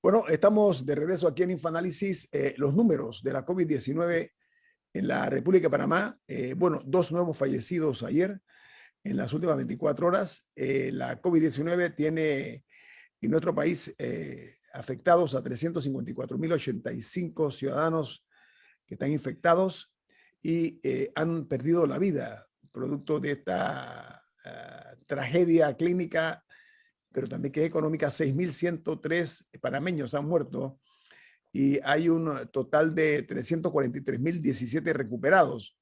Bueno, estamos de regreso aquí en Infoanálisis. Los números de la COVID-19 en la República de Panamá. Bueno, 2 nuevos fallecidos ayer en las últimas 24 horas. La COVID-19 tiene en nuestro país afectados a 354.085 ciudadanos que están infectados y han perdido la vida producto de esta tragedia clínica, pero también que es económica. 6.103 panameños han muerto y hay un total de 343.017 recuperados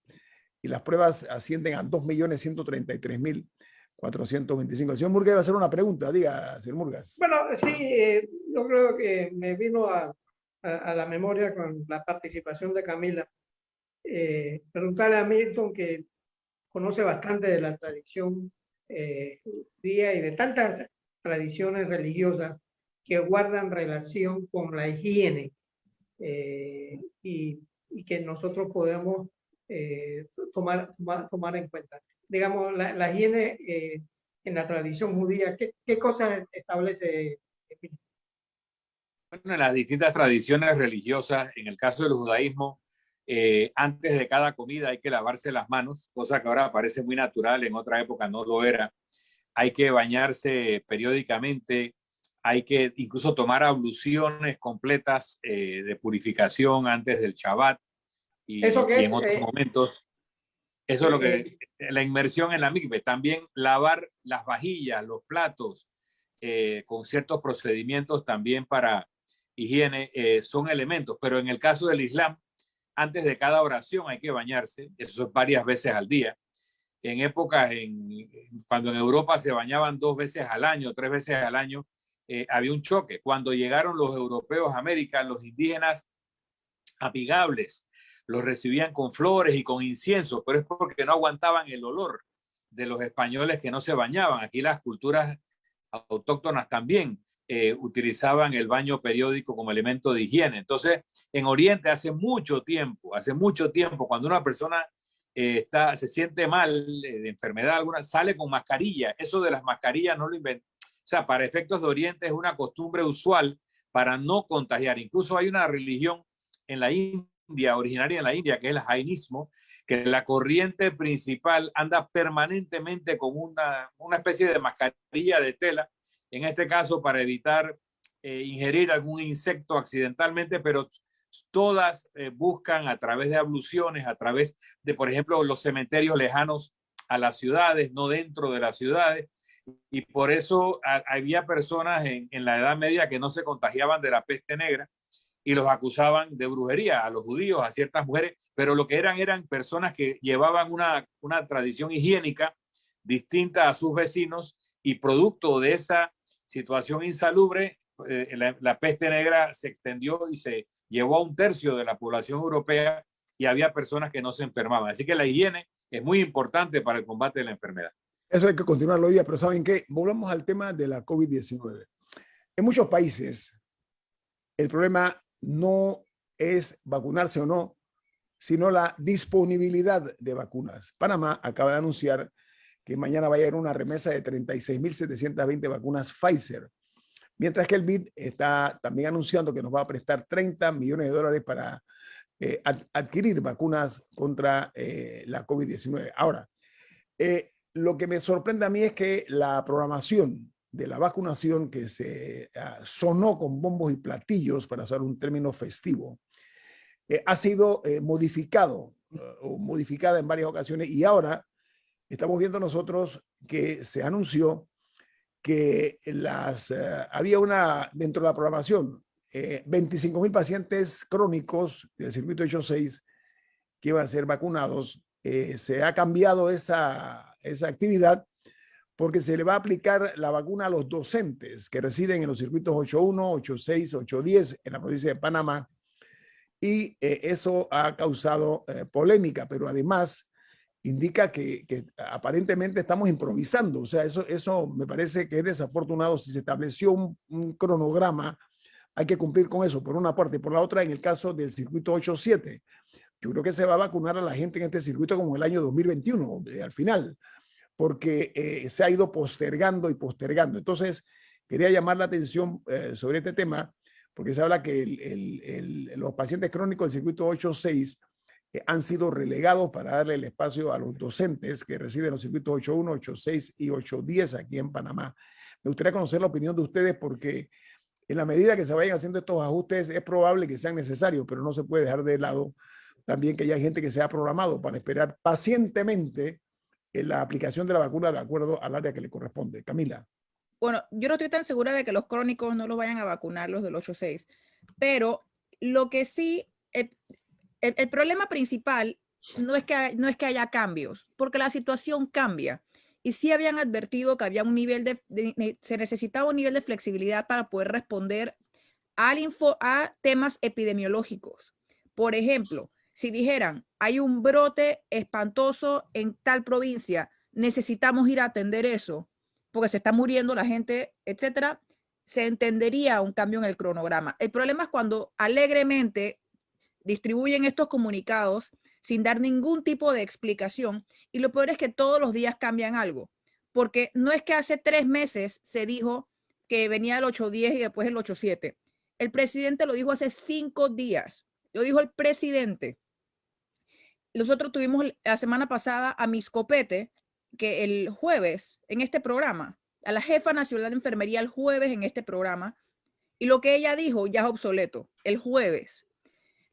y las pruebas ascienden a 2.133.425. Señor Murgas, va a hacer una pregunta. Diga, señor Murgas. Bueno, sí, yo creo que me vino a la memoria con la participación de Camila. Preguntarle a Milton, que conoce bastante de la tradición judía y de tantas tradiciones religiosas que guardan relación con la higiene y que nosotros podemos tomar en cuenta. Digamos, la higiene en la tradición judía, ¿qué cosas establece? Bueno, en las distintas tradiciones religiosas, en el caso del judaísmo, antes de cada comida hay que lavarse las manos, cosa que ahora parece muy natural, en otra época no lo era. Hay que bañarse periódicamente, hay que incluso tomar abluciones completas de purificación antes del Shabbat y en otros momentos. Eso es lo que, la inmersión en la mikve. También lavar las vajillas, los platos, con ciertos procedimientos también para higiene, son elementos. Pero en el caso del Islam, antes de cada oración hay que bañarse, eso es varias veces al día. En épocas, cuando en Europa se bañaban 2 veces al año, 3 veces al año, había un choque. Cuando llegaron los europeos a América, los indígenas amigables los recibían con flores y con incienso, pero es porque no aguantaban el olor de los españoles que no se bañaban. Aquí las culturas autóctonas también utilizaban el baño periódico como elemento de higiene. Entonces, en Oriente hace mucho tiempo, cuando una persona se siente mal de enfermedad alguna, sale con mascarilla. Eso de las mascarillas no lo inventó. O sea, para efectos de Oriente es una costumbre usual para no contagiar. Incluso hay una religión en la India, originaria en la India, que es el jainismo, que la corriente principal anda permanentemente con una especie de mascarilla de tela, en este caso para evitar ingerir algún insecto accidentalmente, pero todas buscan a través de abluciones, a través de, por ejemplo, los cementerios lejanos a las ciudades, no dentro de las ciudades, y por eso había personas en la Edad Media que no se contagiaban de la peste negra y los acusaban de brujería a los judíos, a ciertas mujeres, pero lo que eran personas que llevaban una tradición higiénica distinta a sus vecinos, y producto de esa situación insalubre, la peste negra se extendió y se llevó a 1/3 de la población europea, y había personas que no se enfermaban. Así que la higiene es muy importante para el combate de la enfermedad. Eso hay que continuarlo hoy día, pero ¿saben qué? Volvamos al tema de la COVID-19. En muchos países, el problema no es vacunarse o no, sino la disponibilidad de vacunas. Panamá acaba de anunciar que mañana va a haber una remesa de 36.720 vacunas Pfizer, mientras que el BID está también anunciando que nos va a prestar $30 millones para adquirir vacunas contra la COVID-19. Ahora, lo que me sorprende a mí es que la programación de la vacunación, que se sonó con bombos y platillos, para usar un término festivo, ha sido modificada en varias ocasiones, y ahora estamos viendo nosotros que se anunció que había dentro de la programación 25.000 pacientes crónicos del circuito hecho 6 que iban a ser vacunados. Se ha cambiado esa actividad porque se le va a aplicar la vacuna a los docentes que residen en los circuitos 8.1, 8.6, 8.10 en la provincia de Panamá, y eso ha causado polémica, pero además indica que aparentemente estamos improvisando. O sea, eso me parece que es desafortunado. Si se estableció un cronograma, hay que cumplir con eso, por una parte. Por la otra, en el caso del circuito 8.7, yo creo que se va a vacunar a la gente en este circuito como el año 2021, al final, porque se ha ido postergando y postergando. Entonces, quería llamar la atención sobre este tema, porque se habla que los pacientes crónicos del circuito 8-6 han sido relegados para darle el espacio a los docentes que residen en los circuitos 8-1, 8-6 y 8-10 aquí en Panamá. Me gustaría conocer la opinión de ustedes porque en la medida que se vayan haciendo estos ajustes es probable que sean necesarios, pero no se puede dejar de lado también que ya hay gente que se ha programado para esperar pacientemente en la aplicación de la vacuna de acuerdo al área que le corresponde. Camila. Bueno, yo no estoy tan segura de que los crónicos no los vayan a vacunar, los del 8-6, pero lo que sí, el problema principal no es que haya cambios, porque la situación cambia. Y sí habían advertido que había un nivel se necesitaba un nivel de flexibilidad para poder responder a temas epidemiológicos. Por ejemplo, si dijeran, hay un brote espantoso en tal provincia, necesitamos ir a atender eso, porque se está muriendo la gente, etcétera, se entendería un cambio en el cronograma. El problema es cuando alegremente distribuyen estos comunicados sin dar ningún tipo de explicación, y lo peor es que todos los días cambian algo, porque no es que hace 3 meses se dijo que venía el 8-10 y después el 8-7. El presidente lo dijo hace 5 días, lo dijo el presidente. Nosotros tuvimos la semana pasada a Miss Copete, que el jueves en este programa, a la jefa nacional de enfermería el jueves en este programa, y lo que ella dijo ya es obsoleto, el jueves.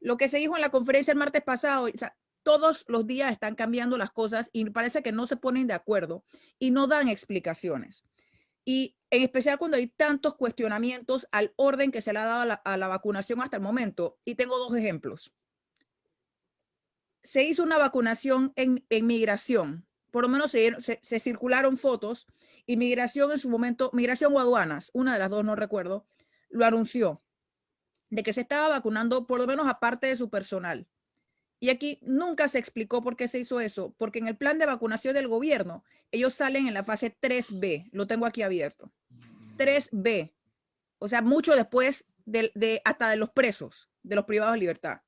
Lo que se dijo en la conferencia el martes pasado, o sea, todos los días están cambiando las cosas y parece que no se ponen de acuerdo y no dan explicaciones. Y en especial cuando hay tantos cuestionamientos al orden que se le ha dado a la vacunación hasta el momento. Y tengo 2 ejemplos. Se hizo una vacunación en migración. Por lo menos se circularon fotos y migración en su momento, migración o aduanas, una de las 2, no recuerdo, lo anunció de que se estaba vacunando por lo menos aparte de su personal. Y aquí nunca se explicó por qué se hizo eso, porque en el plan de vacunación del gobierno, ellos salen en la fase 3B, lo tengo aquí abierto, 3B, o sea, mucho después hasta de los presos, de los privados de libertad.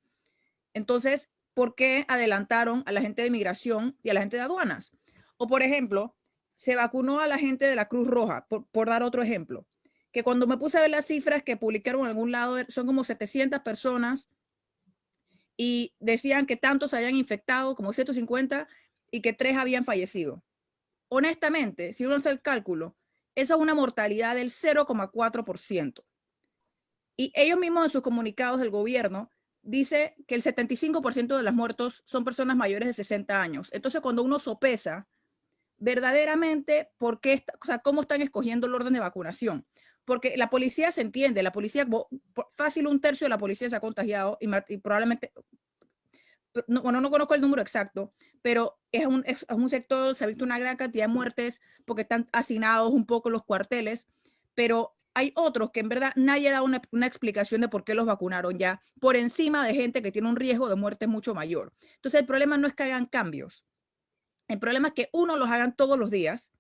Entonces, ¿por qué adelantaron a la gente de migración y a la gente de aduanas? O, por ejemplo, se vacunó a la gente de la Cruz Roja, por dar otro ejemplo, que cuando me puse a ver las cifras que publicaron en algún lado, son como 700 personas y decían que tantos se habían infectado, como 150, y que 3 habían fallecido. Honestamente, si uno hace el cálculo, eso es una mortalidad del 0,4%. Y ellos mismos en sus comunicados del gobierno dice que el 75% de los muertos son personas mayores de 60 años. Entonces, cuando uno sopesa verdaderamente por qué, o sea, cómo están escogiendo el orden de vacunación. Porque la policía se entiende, la policía, fácil 1/3 de la policía se ha contagiado y probablemente, no, bueno, no conozco el número exacto, pero es un sector, se ha visto una gran cantidad de muertes porque están hacinados un poco los cuarteles, pero hay otros que en verdad nadie da una explicación de por qué los vacunaron ya, por encima de gente que tiene un riesgo de muerte mucho mayor. Entonces el problema no es que hagan cambios, el problema es que 1, los hagan todos los días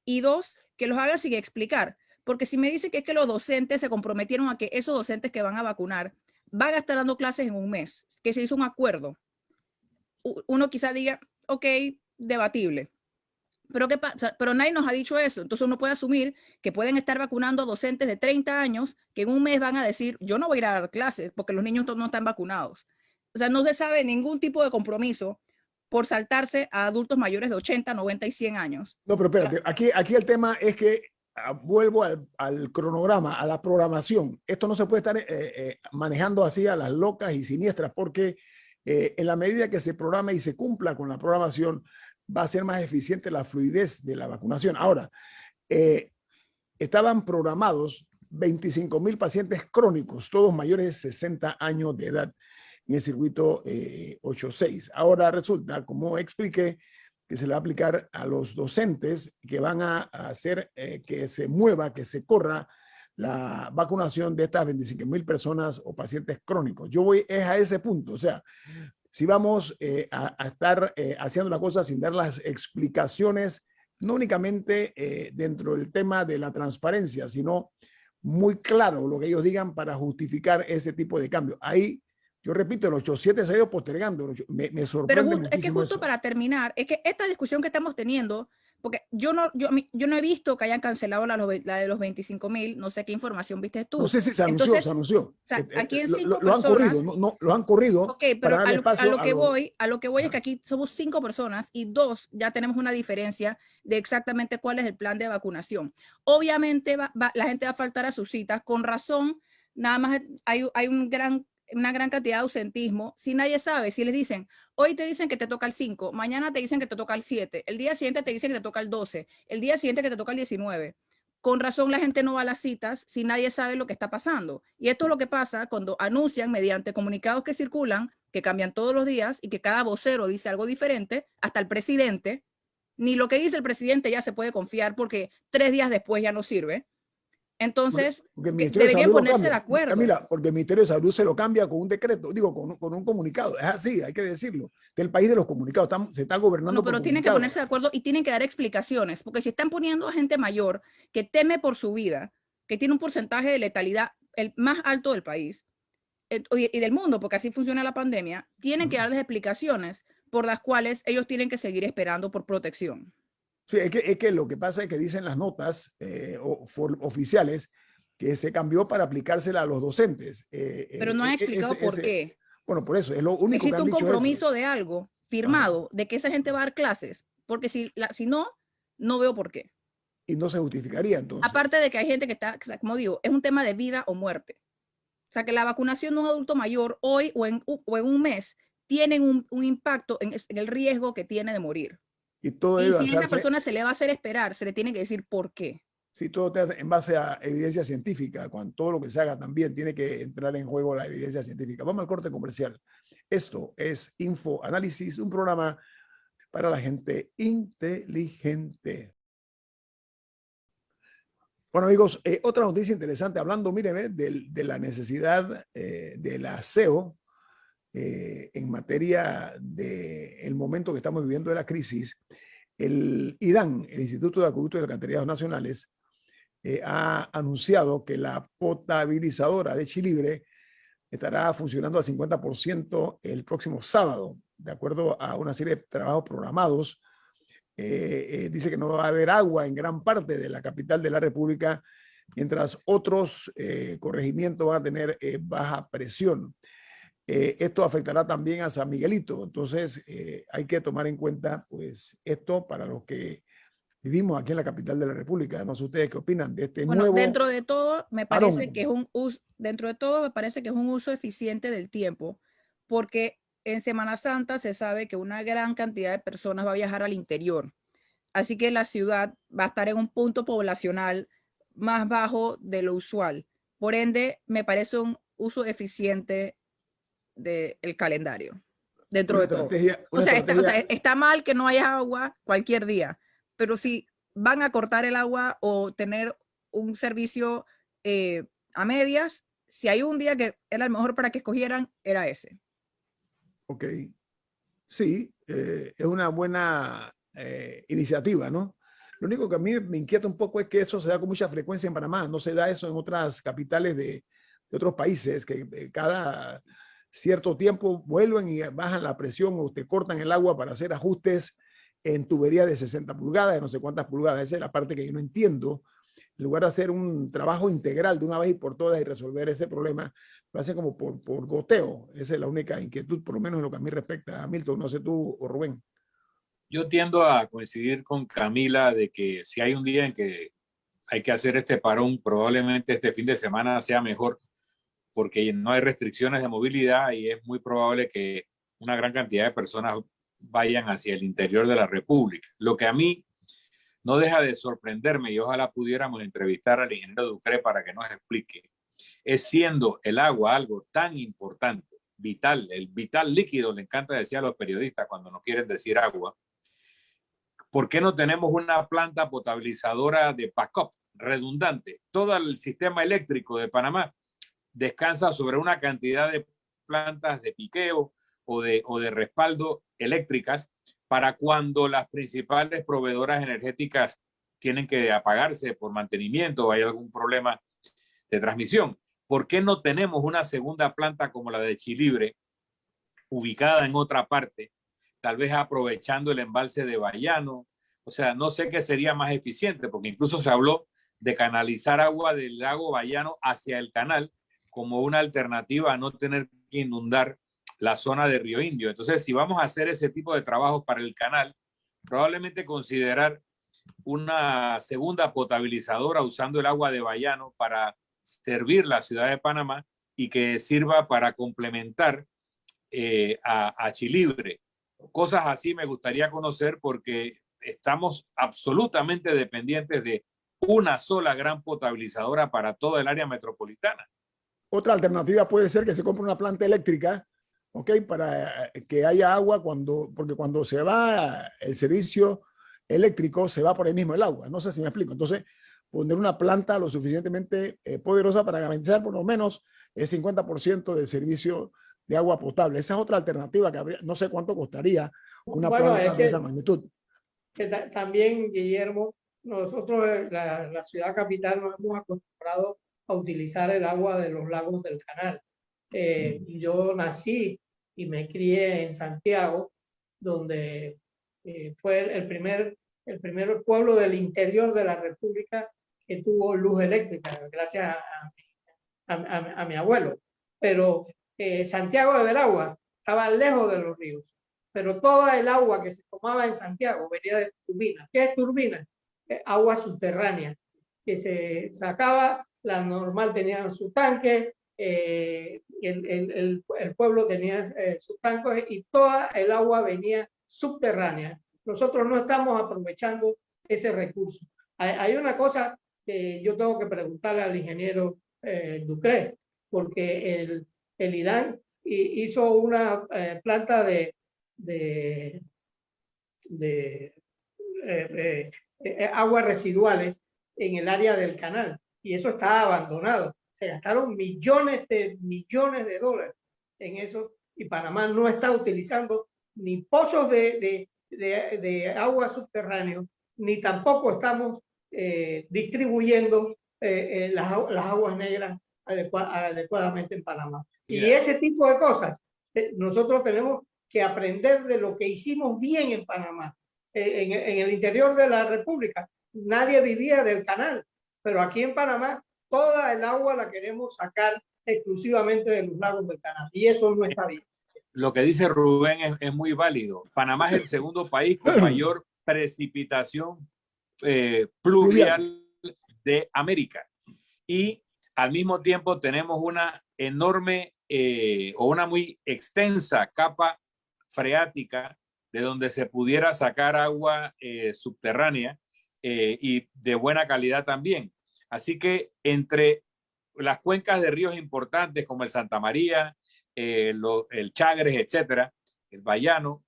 y 2, que los hagan sin explicar. Porque si me dice que es que los docentes se comprometieron a que esos docentes que van a vacunar van a estar dando clases en un mes, que se hizo un acuerdo, uno quizá diga, ok, debatible. Pero ¿qué pasa? Pero nadie nos ha dicho eso. Entonces uno puede asumir que pueden estar vacunando a docentes de 30 años que en un mes van a decir, yo no voy a ir a dar clases porque los niños no están vacunados. O sea, no se sabe ningún tipo de compromiso por saltarse a adultos mayores de 80, 90 y 100 años. No, pero espérate, aquí el tema es que vuelvo al cronograma, a la programación. Esto no se puede estar manejando así a las locas y siniestras porque en la medida que se programa y se cumpla con la programación, va a ser más eficiente la fluidez de la vacunación. Ahora, estaban programados 25,000 pacientes crónicos, todos mayores de 60 años de edad en el circuito 8-6. Ahora resulta, como expliqué, que se le va a aplicar a los docentes que van a hacer que se mueva, que se corra la vacunación de estas 25,000 personas o pacientes crónicos. Yo voy a ese punto, o sea, si vamos a estar haciendo la cosa sin dar las explicaciones, no únicamente dentro del tema de la transparencia, sino muy claro lo que ellos digan para justificar ese tipo de cambio. Ahí, yo repito, el 8-7 se ha ido postergando. Me sorprende muchísimo. Es que justo eso. para terminar, es que esta discusión que estamos teniendo porque yo no he visto que hayan cancelado la de los 25.000, no sé qué información viste tú. No sé si se anunció, Entonces, se anunció. O sea, aquí en Lo, 5 lo han personas. corrido, no, lo han corrido Ok, pero para darle espacio a lo que voy es Ajá. que aquí somos 5 personas y 2 ya tenemos una diferencia de exactamente cuál es el plan de vacunación. Obviamente la gente va a faltar a sus citas, con razón, nada más hay una gran cantidad de ausentismo. Si nadie sabe, si les dicen, hoy te dicen que te toca el 5, mañana te dicen que te toca el 7, el día siguiente te dicen que te toca el 12, el día siguiente que te toca el 19. Con razón la gente no va a las citas si nadie sabe lo que está pasando. Y esto es lo que pasa cuando anuncian mediante comunicados que circulan, que cambian todos los días y que cada vocero dice algo diferente, hasta el presidente. Ni lo que dice el presidente ya se puede confiar porque 3 días después ya no sirve. Entonces, porque el Ministerio de deberían Salud lo ponerse de cambia. acuerdo. Camila, porque el Ministerio de Salud se lo cambia con un decreto, digo, con un comunicado. Es así, hay que decirlo. Que el país de los comunicados se está gobernando No, pero por tienen que comunicados. ponerse de acuerdo y tienen que dar explicaciones, porque si están poniendo a gente mayor que teme por su vida, que tiene un porcentaje de letalidad el más alto del país y del mundo, porque así funciona la pandemia, tienen que darles explicaciones por las cuales ellos tienen que seguir esperando por protección. Sí, es que lo que pasa es que dicen las notas oficiales que se cambió para aplicársela a los docentes. Pero no han explicado por qué. Bueno, por eso, es lo único que han Existe un dicho compromiso eso. de algo firmado de que esa gente va a dar clases, porque si no, no veo por qué. Y no se justificaría entonces. Aparte de que hay gente que está, como digo, es un tema de vida o muerte. O sea, que la vacunación de un adulto mayor hoy o en un mes tienen un impacto en el riesgo que tiene de morir. Y todo Y debe si a esa basarse, persona se le va a hacer esperar, se le tiene que decir por qué. sí, todo en base a evidencia científica. Cuando todo lo que se haga también tiene que entrar en juego la evidencia científica. Vamos al corte comercial. Esto es Info Análisis, un programa para la gente inteligente. Bueno, amigos, otra noticia interesante, hablando, míreme, de la necesidad del aseo en materia del momento que estamos viviendo de la crisis. El IDAN, el Instituto de Acueductos y Alcantarillados Nacionales, ha anunciado que la potabilizadora de Chilibre estará funcionando al 50% el próximo sábado, de acuerdo a una serie de trabajos programados. Dice que no va a haber agua en gran parte de la capital de la República, mientras otros corregimientos van a tener baja presión. Esto afectará también a San Miguelito, entonces hay que tomar en cuenta pues esto para los que vivimos aquí en la capital de la República. No sé ustedes qué opinan de este nuevo. Dentro de todo me parece que es un uso eficiente del tiempo, porque en Semana Santa se sabe que una gran cantidad de personas va a viajar al interior. Así que la ciudad va a estar en un punto poblacional más bajo de lo usual. Por ende, me parece un uso eficiente del calendario. Dentro de todo. O sea, está mal que no haya agua cualquier día, pero si van a cortar el agua o tener un servicio a medias, si hay un día que era el mejor para que escogieran, era ese. Ok. Sí, es una buena iniciativa, ¿no? Lo único que a mí me inquieta un poco es que eso se da con mucha frecuencia en Panamá, no se da eso en otras capitales de otros países, que cada cierto tiempo vuelven y bajan la presión o te cortan el agua para hacer ajustes en tubería de 60 pulgadas, de no sé cuántas pulgadas. Esa es la parte que yo no entiendo. En lugar de hacer un trabajo integral de una vez y por todas y resolver ese problema, lo hacen como por goteo. Esa es la única inquietud, por lo menos en lo que a mí respecta. Milton, no sé tú o Rubén. Yo tiendo a coincidir con Camila de que si hay un día en que hay que hacer este parón, probablemente este fin de semana sea mejor, porque no hay restricciones de movilidad y es muy probable que una gran cantidad de personas vayan hacia el interior de la República. Lo que a mí no deja de sorprenderme, y ojalá pudiéramos entrevistar al ingeniero Ducre para que nos explique, es siendo el agua algo tan importante, vital, el vital líquido, le encanta decir a los periodistas cuando no quieren decir agua, ¿por qué no tenemos una planta potabilizadora de backup redundante? Todo el sistema eléctrico de Panamá descansa sobre una cantidad de plantas de piqueo o de respaldo eléctricas para cuando las principales proveedoras energéticas tienen que apagarse por mantenimiento o hay algún problema de transmisión. ¿Por qué no tenemos una segunda planta como la de Chilibre ubicada en otra parte, tal vez aprovechando el embalse de Bayano O sea, no sé qué sería más eficiente, porque incluso se habló de canalizar agua del lago Bayano hacia el canal como una alternativa a no tener que inundar la zona de Río Indio. Entonces, si vamos a hacer ese tipo de trabajos para el canal, probablemente considerar una segunda potabilizadora usando el agua de Bayano para servir la ciudad de Panamá y que sirva para complementar a Chilibre. Cosas así me gustaría conocer porque estamos absolutamente dependientes de una sola gran potabilizadora para toda el área metropolitana. Otra alternativa puede ser que se compre una planta eléctrica, ¿ok? Para que haya agua porque cuando se va el servicio eléctrico, se va por ahí mismo el agua. No sé si me explico. Entonces, poner una planta lo suficientemente poderosa para garantizar por lo menos el 50% del servicio de agua potable. Esa es otra alternativa que habría, no sé cuánto costaría una planta de esa magnitud. También, Guillermo, nosotros, la ciudad capital, nos hemos acostumbrado a utilizar el agua de los lagos del canal. Yo nací y me crié en Santiago, donde fue el primer pueblo del interior de la República que tuvo luz eléctrica, gracias a mi abuelo. Pero Santiago de Veragua estaba lejos de los ríos, pero toda el agua que se tomaba en Santiago venía de turbinas. ¿Qué es turbina? Agua subterránea, que se sacaba, la normal tenía su tanque, el pueblo tenía sus tanques y toda el agua venía subterránea. Nosotros no estamos aprovechando ese recurso. Hay una cosa que yo tengo que preguntarle al ingeniero Ducré, porque el IDAN hizo una planta de aguas residuales en el área del canal y eso está abandonado. Se gastaron millones de dólares en eso y Panamá no está utilizando ni pozos de agua subterráneo, ni tampoco estamos distribuyendo las aguas negras adecuadamente en Panamá. Y ese tipo de cosas, nosotros tenemos que aprender de lo que hicimos bien en Panamá. En el interior de la República nadie vivía del canal, pero aquí en Panamá toda el agua la queremos sacar exclusivamente de los lagos del canal y eso no está bien. Lo que dice Rubén es muy válido. Panamá es el segundo país con mayor precipitación pluvial de América y al mismo tiempo tenemos una enorme o una muy extensa capa freática de donde se pudiera sacar agua subterránea y de buena calidad también. Así que entre las cuencas de ríos importantes como el Santa María, el Chagres, etcétera, el Bayano,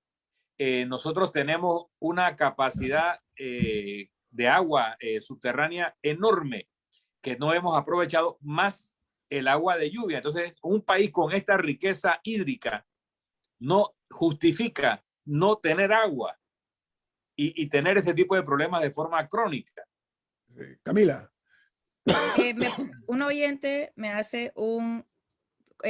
nosotros tenemos una capacidad de agua subterránea enorme que no hemos aprovechado, más el agua de lluvia. Entonces, un país con esta riqueza hídrica no justifica no tener agua y tener este tipo de problemas de forma crónica. Camila. Un oyente me hace un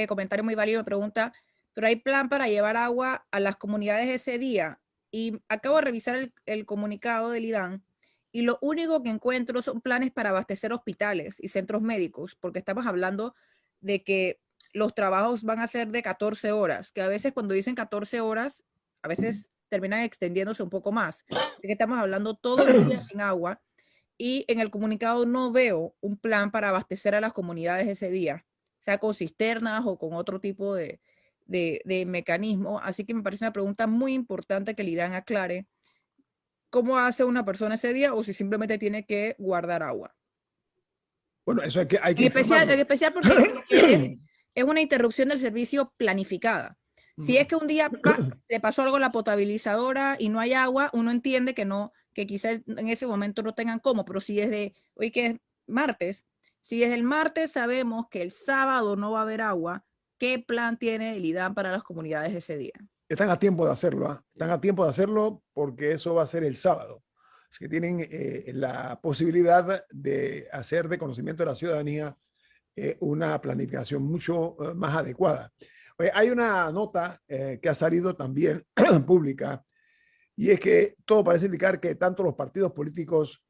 comentario muy válido, me pregunta, ¿pero hay plan para llevar agua a las comunidades ese día? Y acabo de revisar el comunicado del IDAN y lo único que encuentro son planes para abastecer hospitales y centros médicos, porque estamos hablando de que los trabajos van a ser de 14 horas, que a veces cuando dicen 14 horas, a veces terminan extendiéndose un poco más. Así que estamos hablando todo el día sin agua y en el comunicado no veo un plan para abastecer a las comunidades ese día, sea con cisternas o con otro tipo de mecanismo. Así que me parece una pregunta muy importante que el IDAN aclare cómo hace una persona ese día o si simplemente tiene que guardar agua. Bueno, eso hay que en especial porque es una interrupción del servicio planificada. Si es que un día le pasó algo a la potabilizadora y no hay agua, uno entiende que quizás en ese momento no tengan cómo, pero si es de hoy que es martes, si es el martes sabemos que el sábado no va a haber agua, ¿qué plan tiene el IDAN para las comunidades ese día? Están a tiempo de hacerlo, ¿eh? Están a tiempo de hacerlo porque eso va a ser el sábado. Así que tienen la posibilidad de hacer de conocimiento de la ciudadanía una planificación mucho más adecuada. Hay una nota que ha salido también pública y es que todo parece indicar que tanto los partidos políticos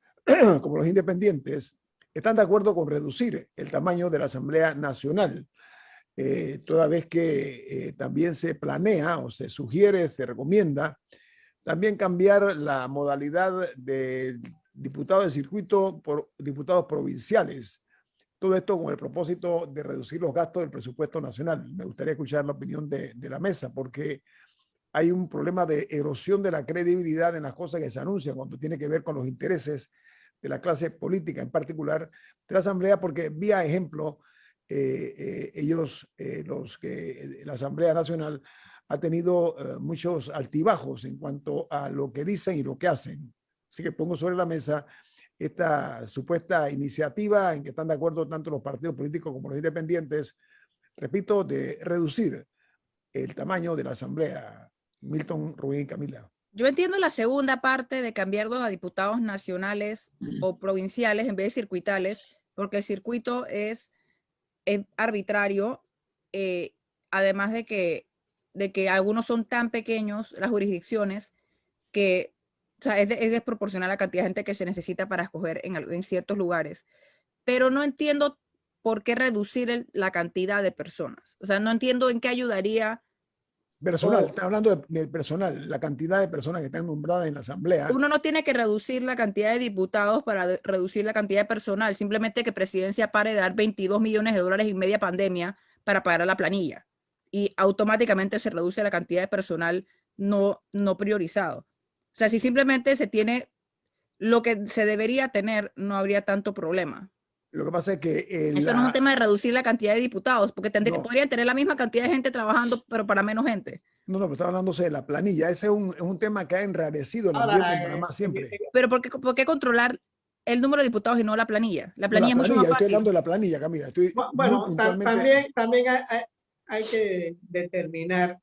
como los independientes están de acuerdo con reducir el tamaño de la Asamblea Nacional, toda vez que también se planea o se sugiere, se recomienda también cambiar la modalidad de diputados de circuito por diputados provinciales. Todo esto con el propósito de reducir los gastos del presupuesto nacional. Me gustaría escuchar la opinión de la mesa, porque hay un problema de erosión de la credibilidad en las cosas que se anuncian cuando tiene que ver con los intereses de la clase política, en particular de la Asamblea, porque vía ejemplo, la Asamblea Nacional ha tenido muchos altibajos en cuanto a lo que dicen y lo que hacen. Así que pongo sobre la mesa esta supuesta iniciativa en que están de acuerdo tanto los partidos políticos como los independientes, repito, de reducir el tamaño de la Asamblea. Milton, Rubén y Camila. Yo entiendo la segunda parte de cambiarlos a diputados nacionales o provinciales en vez de circuitales, porque el circuito es arbitrario, además de que algunos son tan pequeños, las jurisdicciones, que o sea, es desproporcional la cantidad de gente que se necesita para escoger en ciertos lugares. Pero no entiendo por qué reducir la cantidad de personas. O sea, no entiendo en qué ayudaría. Personal, está hablando del personal, la cantidad de personas que están nombradas en la Asamblea. Uno no tiene que reducir la cantidad de diputados para reducir la cantidad de personal, simplemente que Presidencia pare de dar 22 millones de dólares en media pandemia para pagar a la planilla. Y automáticamente se reduce la cantidad de personal no priorizado. O sea, si simplemente se tiene lo que se debería tener, no habría tanto problema. Lo que pasa es que... Eso no es un tema de reducir la cantidad de diputados, porque podrían tener la misma cantidad de gente trabajando, pero para menos gente. No, pero está hablándose de la planilla. Ese es un tema que ha enrarecido el ambiente en Panamá siempre. Pero ¿por qué controlar el número de diputados y no la planilla? La planilla es mucho más fácil. Estoy hablando de la planilla, Camila. Bueno, también hay que determinar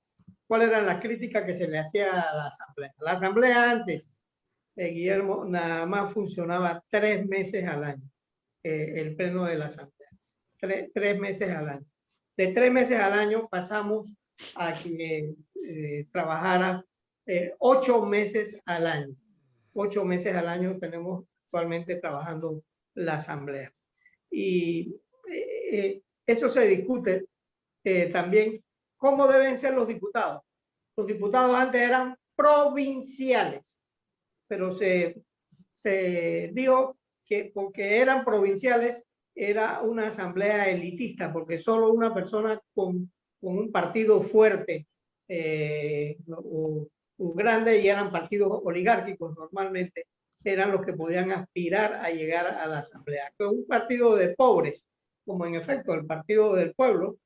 cuáles eran las críticas que se le hacía a la Asamblea. La Asamblea antes, Guillermo, nada más funcionaba 3 meses al año. El pleno de la Asamblea. 3 meses al año. De 3 meses al año pasamos a que trabajara 8 meses al año. 8 meses al año tenemos actualmente trabajando la Asamblea. Y eso se discute también cómo deben ser los diputados. Los diputados antes eran provinciales, pero se dijo que porque eran provinciales era una asamblea elitista, porque solo una persona con un partido fuerte o grande, y eran partidos oligárquicos normalmente, eran los que podían aspirar a llegar a la asamblea. Pero un partido de pobres, como en efecto el Partido del Pueblo,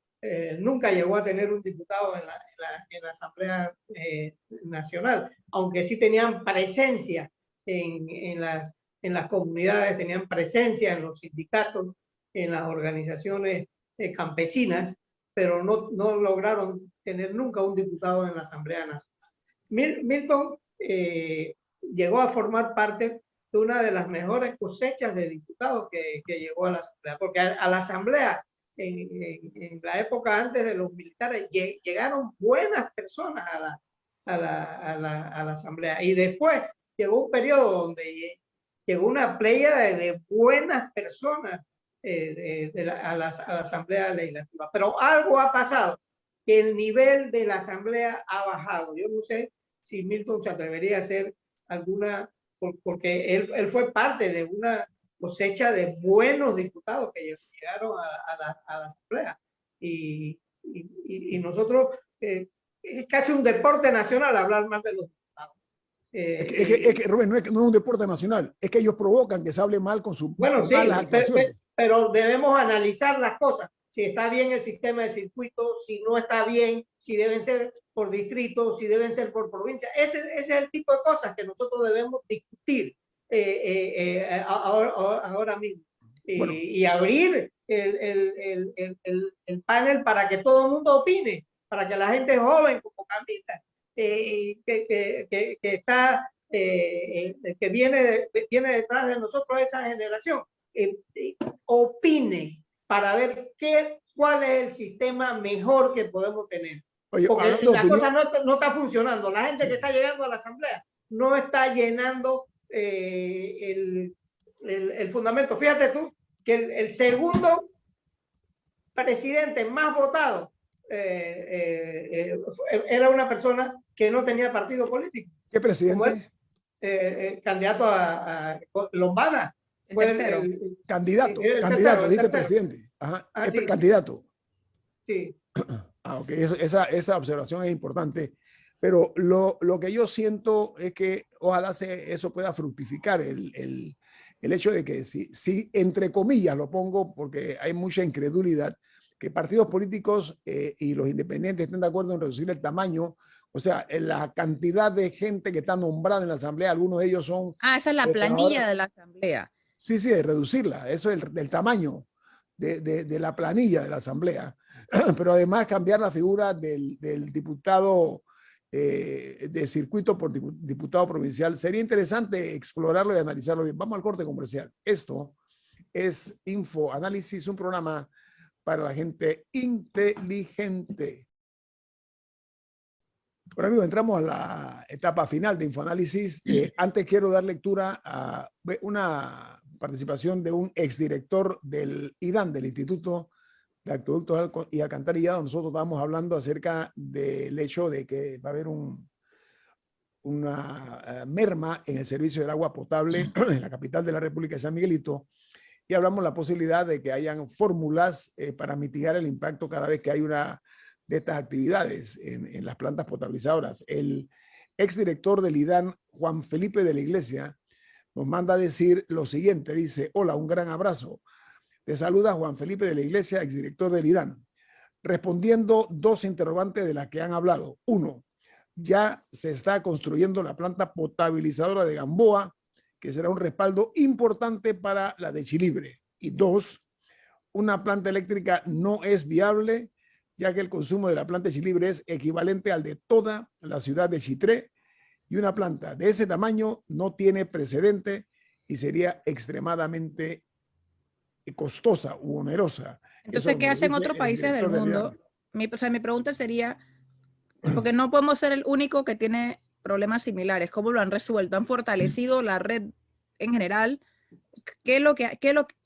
nunca llegó a tener un diputado en la Asamblea Nacional, aunque sí tenían presencia en las comunidades, tenían presencia en los sindicatos, en las organizaciones campesinas, pero no lograron tener nunca un diputado en la Asamblea Nacional. Milton llegó a formar parte de una de las mejores cosechas de diputados que llegó a la Asamblea, porque a la Asamblea, en la época antes de los militares, llegaron buenas personas a la Asamblea, y después llegó un periodo donde llegó una playa de buenas personas a la Asamblea Legislativa. Pero algo ha pasado, que el nivel de la Asamblea ha bajado. Yo no sé si Milton se atrevería a hacer alguna, porque él fue parte de una cosecha de buenos diputados que llegaron a la Asamblea. Y nosotros, es casi un deporte nacional hablar más de los diputados. Es que Rubén, no es un deporte nacional, es que ellos provocan que se hable mal con sus malas actuaciones. Pero debemos analizar las cosas, si está bien el sistema de circuito, si no está bien, si deben ser por distrito, si deben ser por provincia. Ese es el tipo de cosas que nosotros debemos discutir ahora mismo. Bueno. Y abrir el panel para que todo el mundo opine, para que la gente joven como Camila, que viene detrás de nosotros, esa generación, opine para ver cuál es el sistema mejor que podemos tener. Oye, porque la cosa no está funcionando. La gente que está llegando a la Asamblea no está llenando el fundamento. Fíjate tú que el segundo presidente más votado era una persona que no tenía partido político. ¿Qué presidente? Candidato a Lombana. El tercero. Candidato, el candidato, tercero, dijiste presidente. Ajá, es sí. candidato. Sí. Ok, esa observación es importante, pero lo que yo siento es que ojalá eso pueda fructificar el hecho de que si entre comillas lo pongo porque hay mucha incredulidad, que partidos políticos y los independientes estén de acuerdo en reducir el tamaño, o sea, en la cantidad de gente que está nombrada en la asamblea, algunos de ellos son... Esa es la planilla de la asamblea. Sí, de reducirla, eso es del tamaño de la planilla de la asamblea, pero además cambiar la figura del diputado de circuito por diputado provincial. Sería interesante explorarlo y analizarlo bien. Vamos al corte comercial. Esto es Infoanálisis, un programa para la gente inteligente. Bueno, amigos, entramos a la etapa final de Infoanálisis. Antes quiero dar lectura a una participación de un exdirector del IDAN, del Instituto de Acueductos y Alcantarillado. Nosotros estábamos hablando acerca del hecho de que va a haber una merma en el servicio del agua potable en la capital de la República de San Miguelito, y hablamos de la posibilidad de que hayan fórmulas para mitigar el impacto cada vez que hay una de estas actividades en las plantas potabilizadoras. El exdirector del IDAN, Juan Felipe de la Iglesia, nos manda a decir lo siguiente. Dice: hola, un gran abrazo. Te saluda Juan Felipe de la Iglesia, exdirector del IDAN. Respondiendo dos interrogantes de las que han hablado. Uno, ya se está construyendo la planta potabilizadora de Gamboa, que será un respaldo importante para la de Chilibre. Y dos, una planta eléctrica no es viable, ya que el consumo de la planta de Chilibre es equivalente al de toda la ciudad de Chitré, y una planta de ese tamaño no tiene precedente y sería extremadamente costosa u onerosa. Entonces, ¿qué hacen otros países del mundo? Mi pregunta sería, porque no podemos ser el único que tiene problemas similares. ¿Cómo lo han resuelto? ¿Han fortalecido la red en general?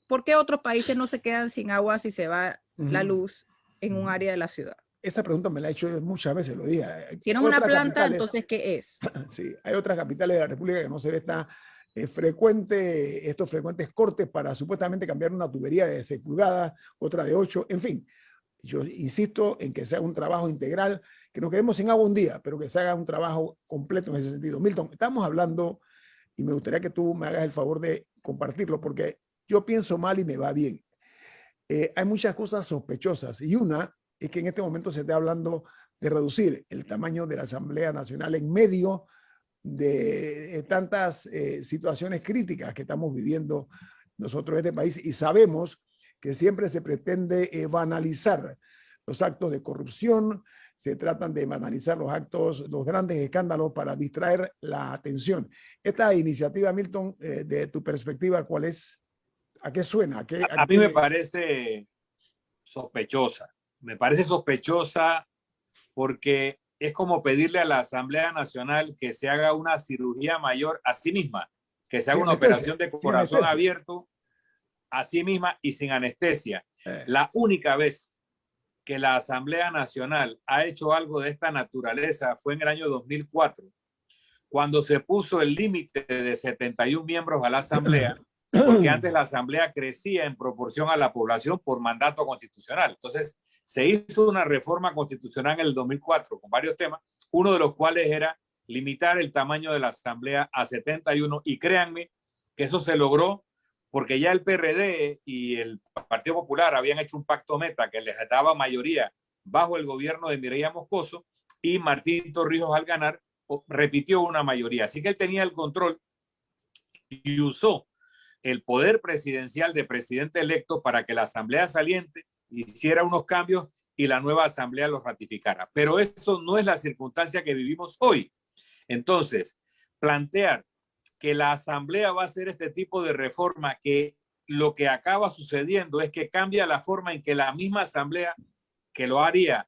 ¿Por qué otros países no se quedan sin agua si se va la luz en un área de la ciudad? Esa pregunta me la he hecho muchas veces, lo dije. Si no es una planta, entonces, ¿qué es? Sí, hay otras capitales de la República que no se ve estos frecuentes cortes para supuestamente cambiar una tubería de 6 pulgadas, otra de 8, en fin. Yo insisto en que sea un trabajo integral, que nos quedemos sin agua un día, pero que se haga un trabajo completo en ese sentido. Milton, estamos hablando, y me gustaría que tú me hagas el favor de compartirlo, porque yo pienso mal y me va bien. Hay muchas cosas sospechosas, y una es que en este momento se está hablando de reducir el tamaño de la Asamblea Nacional en medio de tantas situaciones críticas que estamos viviendo nosotros en este país, y sabemos que siempre se pretende banalizar los actos de corrupción, se tratan de banalizar los grandes escándalos para distraer la atención. Esta iniciativa, Milton, de tu perspectiva, ¿cuál es? ¿A qué suena? A mí me parece sospechosa. Me parece sospechosa porque es como pedirle a la Asamblea Nacional que se haga una cirugía mayor a sí misma, que se haga una operación de corazón abierto a sí misma y sin anestesia. La única vez que la Asamblea Nacional ha hecho algo de esta naturaleza fue en el año 2004, cuando se puso el límite de 71 miembros a la Asamblea, porque antes la Asamblea crecía en proporción a la población por mandato constitucional. Entonces, se hizo una reforma constitucional en el 2004 con varios temas, uno de los cuales era limitar el tamaño de la Asamblea a 71, y créanme que eso se logró porque ya el PRD y el Partido Popular habían hecho un pacto meta que les daba mayoría bajo el gobierno de Mireya Moscoso, y Martín Torrijos, al ganar, repitió una mayoría. Así que él tenía el control y usó el poder presidencial de presidente electo para que la Asamblea saliente hiciera unos cambios y la nueva Asamblea los ratificara. Pero eso no es la circunstancia que vivimos hoy. Entonces, plantear que la Asamblea va a hacer este tipo de reforma, que lo que acaba sucediendo es que cambia la forma en que la misma Asamblea que lo haría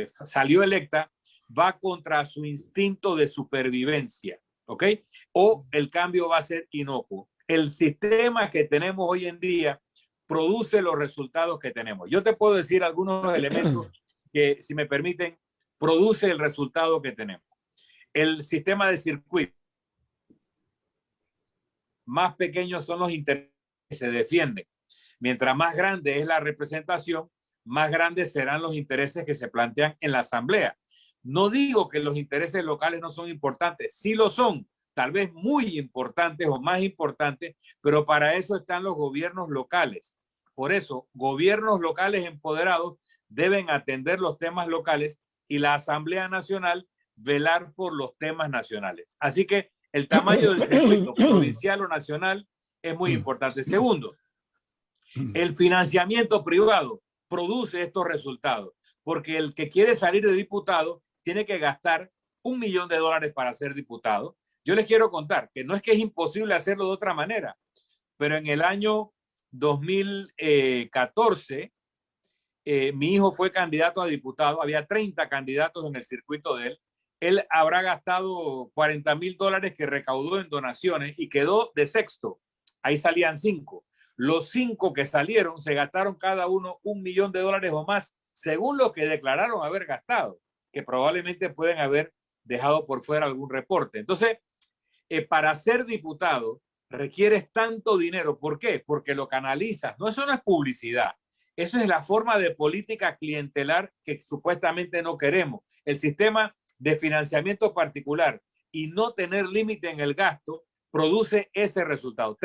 salió electa, va contra su instinto de supervivencia, ¿ok? O el cambio va a ser inocuo. El sistema que tenemos hoy en día produce los resultados que tenemos. Yo te puedo decir algunos elementos que, si me permiten, produce el resultado que tenemos. El sistema de circuito. Más pequeños son los intereses que se defienden. Mientras más grande es la representación, más grandes serán los intereses que se plantean en la asamblea. No digo que los intereses locales no son importantes, sí lo son, tal vez muy importantes o más importantes, pero para eso están los gobiernos locales. Por eso, gobiernos locales empoderados deben atender los temas locales y la Asamblea Nacional velar por los temas nacionales. Así que el tamaño del circuito provincial o nacional es muy importante. Segundo, el financiamiento privado produce estos resultados, porque el que quiere salir de diputado tiene que gastar $1 millón para ser diputado. Yo les quiero contar que no es que es imposible hacerlo de otra manera, pero en el año 2014, mi hijo fue candidato a diputado, había 30 candidatos en el circuito de él. Él habrá gastado $40,000 que recaudó en donaciones y quedó de sexto. Ahí salían 5. Los 5 que salieron se gastaron cada uno $1 millón o más, según lo que declararon haber gastado, que probablemente pueden haber dejado por fuera algún reporte. Entonces, para ser diputado requieres tanto dinero. ¿Por qué? Porque lo canalizas. No, eso no es publicidad. Eso es la forma de política clientelar que supuestamente no queremos. El sistema de financiamiento particular y no tener límite en el gasto produce ese resultado.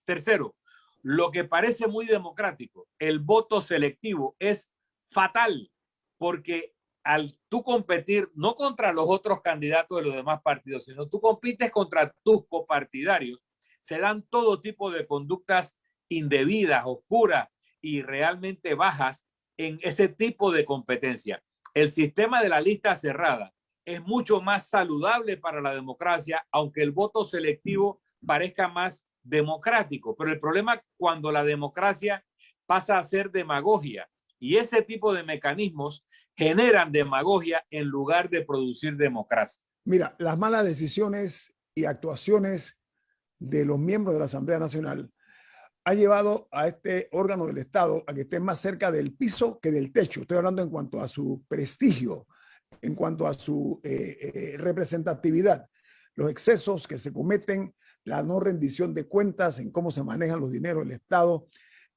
Tercero, lo que parece muy democrático, el voto selectivo, es fatal, porque al tú competir no contra los otros candidatos de los demás partidos, sino tú compites contra tus copartidarios, se dan todo tipo de conductas indebidas, oscuras y realmente bajas en ese tipo de competencia. El sistema de la lista cerrada es mucho más saludable para la democracia, aunque el voto selectivo parezca más democrático. Pero el problema cuando la democracia pasa a ser demagogia, y ese tipo de mecanismos generan demagogia en lugar de producir democracia. Mira, las malas decisiones y actuaciones de los miembros de la Asamblea Nacional ha llevado a este órgano del Estado a que esté más cerca del piso que del techo. Estoy hablando en cuanto a su prestigio, en cuanto a su representatividad, los excesos que se cometen, la no rendición de cuentas en cómo se manejan los dineros del Estado.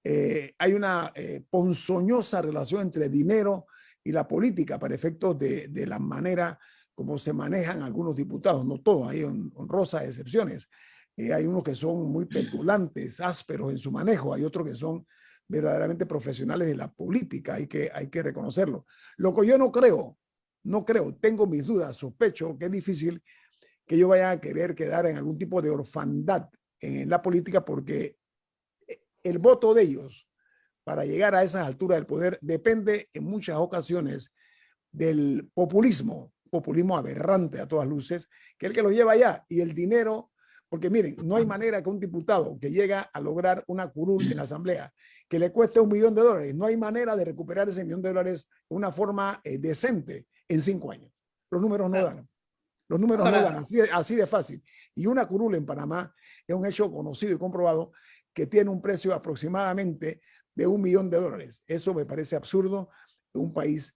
Hay una ponzoñosa relación entre dinero y la política para efectos de la manera como se manejan algunos diputados. No todos, hay honrosas excepciones. Hay unos que son muy petulantes, ásperos en su manejo. Hay otros que son verdaderamente profesionales de la política. Hay que reconocerlo. Lo que yo no creo, tengo mis dudas, sospecho que es difícil que yo vaya a querer quedar en algún tipo de orfandad en la política, porque el voto de ellos para llegar a esas alturas del poder depende en muchas ocasiones del populismo aberrante a todas luces, que es el que lo lleva allá, y el dinero, porque miren, no hay manera que un diputado que llega a lograr una curul en la asamblea que le cueste $1 millón, no hay manera de recuperar ese $1 millón de una forma decente en 5 años. Los números no dan. Los números no dan, así de fácil. Y una curul en Panamá es un hecho conocido y comprobado que tiene un precio aproximadamente de $1 millón. Eso me parece absurdo en un país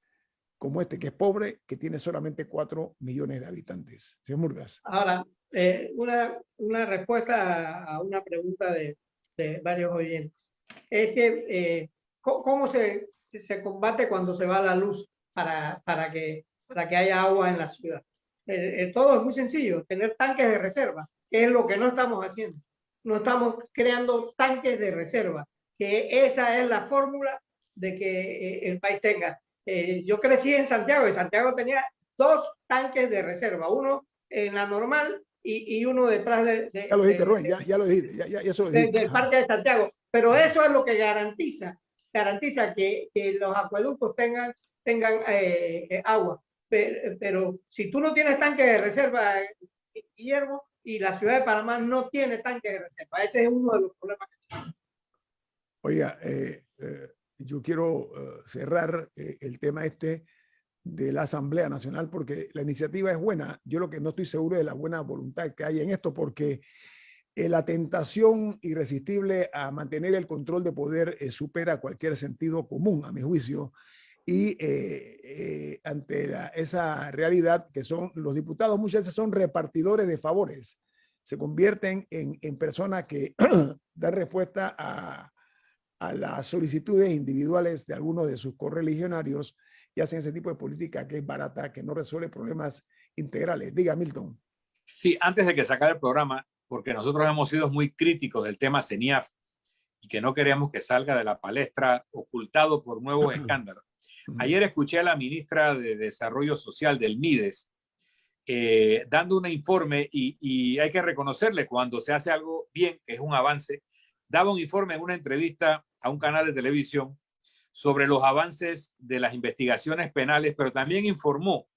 como este, que es pobre, que tiene solamente 4 millones de habitantes. Señor Murgas. Ahora, una respuesta a una pregunta de varios oyentes. Es que, ¿cómo se combate cuando se va la luz para que haya agua en la ciudad? Todo es muy sencillo, tener tanques de reserva, que es lo que no estamos haciendo. No estamos creando tanques de reserva, que esa es la fórmula de que el país tenga. Yo crecí en Santiago y Santiago tenía 2 tanques de reserva, uno en la normal y uno detrás ya lo dijiste, Rubén, ya lo dijiste, ya eso lo dijiste. Del Parque de Santiago. Pero eso es lo que garantiza que los acueductos tengan agua. Pero si tú no tienes tanque de reserva, Guillermo, y la ciudad de Panamá no tiene tanque de reserva, ese es uno de los problemas que tenemos. Oiga, yo quiero cerrar el tema de la Asamblea Nacional, porque la iniciativa es buena. Yo lo que no estoy seguro de la buena voluntad que hay en esto, porque la tentación irresistible a mantener el control de poder supera cualquier sentido común, a mi juicio. Y ante esa realidad que son los diputados, muchas veces son repartidores de favores, se convierten en personas que dan respuesta a las solicitudes individuales de algunos de sus correligionarios y hacen ese tipo de política que es barata, que no resuelve problemas integrales. Diga, Milton. Sí, antes de que se acabe el programa, porque nosotros hemos sido muy críticos del tema CENIAF y que no queremos que salga de la palestra ocultado por nuevos escándalos. Ayer escuché a la ministra de Desarrollo Social del MIDES dando un informe y hay que reconocerle cuando se hace algo bien, que es un avance. Daba un informe en una entrevista a un canal de televisión sobre los avances de las investigaciones penales, pero también informó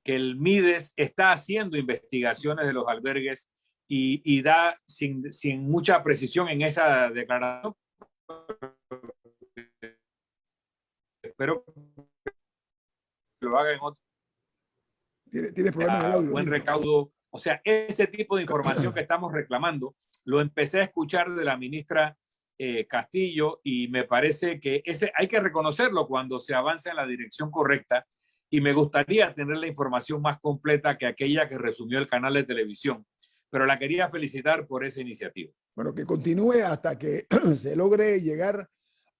que el MIDES está haciendo investigaciones de los albergues y da sin mucha precisión en esa declaración. Espero que lo haga en otro. Tiene problemas del audio. Buen recaudo. O sea, ese tipo de información que estamos reclamando, lo empecé a escuchar de la ministra Castillo y me parece que hay que reconocerlo cuando se avanza en la dirección correcta y me gustaría tener la información más completa que aquella que resumió el canal de televisión, pero la quería felicitar por esa iniciativa. Bueno, que continúe hasta que se logre llegar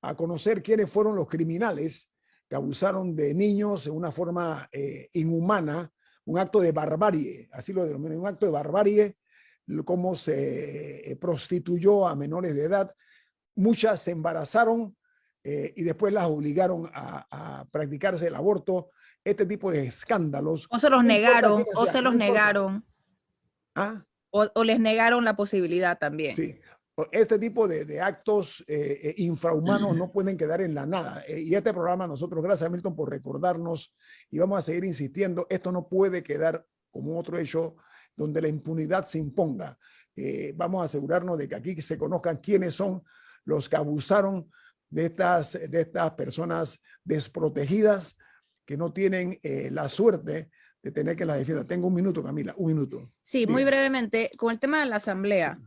a conocer quiénes fueron los criminales que abusaron de niños de una forma inhumana, un acto de barbarie, así lo denominan, un acto de barbarie, cómo se prostituyó a menores de edad. Muchas se embarazaron y después las obligaron a practicarse el aborto. Este tipo de escándalos. O se los negaron, o se los negaron. ¿Ah? O les negaron la posibilidad también. Sí. Este tipo de actos infrahumanos no pueden quedar en la nada. Y este programa, nosotros, gracias a Milton por recordarnos y vamos a seguir insistiendo, esto no puede quedar como otro hecho donde la impunidad se imponga. Vamos a asegurarnos de que aquí se conozcan quiénes son los que abusaron de estas personas desprotegidas que no tienen la suerte de tener que las defiendan. Tengo un minuto, Camila, un minuto. Sí, Diga. muy brevemente, con el tema de la asamblea.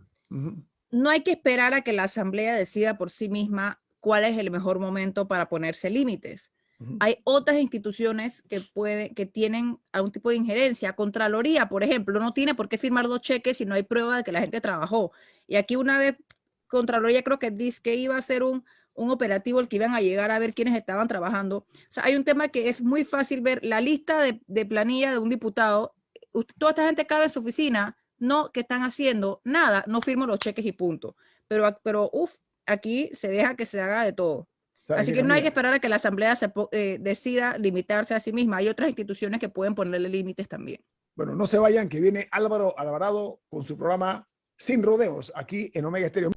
No hay que esperar a que la asamblea decida por sí misma cuál es el mejor momento para ponerse límites. Hay otras instituciones que tienen algún tipo de injerencia. Contraloría, por ejemplo, no tiene por qué firmar 2 cheques si no hay prueba de que la gente trabajó. Y aquí una vez Contraloría creo que dice que iba a ser un operativo el que iban a llegar a ver quiénes estaban trabajando. O sea, hay un tema que es muy fácil ver. La lista de planilla de un diputado, toda esta gente cabe en su oficina, no, ¿qué están haciendo? Nada, no firmo los cheques y punto. Pero aquí se deja que se haga de todo. Así que no hay que esperar a que la asamblea decida limitarse a sí misma. Hay otras instituciones que pueden ponerle límites también. Bueno, no se vayan, que viene Álvaro Alvarado con su programa Sin Rodeos, aquí en Omega Estéreo.